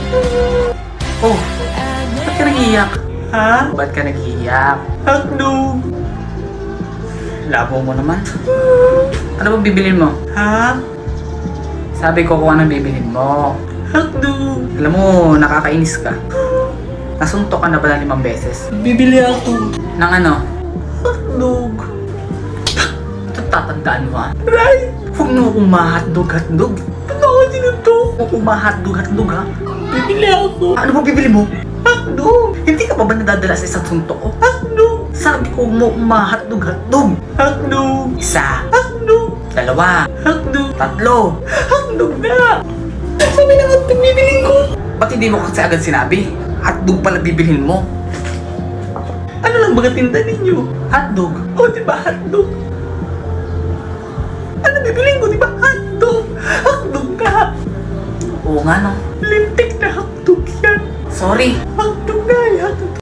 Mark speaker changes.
Speaker 1: Oh, ba't ka nag-iiyak? Ha? Ba't ka nag-iiyak? Hotdog! Labo mo naman. Ano ba bibilin mo? Ha? Sabi ko kung anong bibilin mo. Hotdog! Alam mo, nakakainis ka. Nasuntok ka na pala 5 beses. Bibili ako. Ng ano? Hotdog. Ito tatandaan mo ha? Right! Huwag mo akong ma-hotdog. Ano ako sinuntok? Huwag akong ma-hotdog ha? Bibili ako. Ano ba bibili mo? Hotdog! Hindi ka pa ba nadadala sa isang suntok ko? Hotdog! Sabi ko mo ma-hotdog. Hotdog! Isa. Hotdog! 2. Hotdog! 3. Hotdog na! Sabi na hotdog bibilin ko. Ba't hindi mo kasi agad sinabi? Hotdog pala bibilhin mo. Ano lang ba tinda ninyo? Hotdog? O diba hotdog? Ano bibilin ko diba hotdog? Hotdog ka! Oo nga no. Lintik na hotdog yan. Sorry. Hotdog na, hotdog.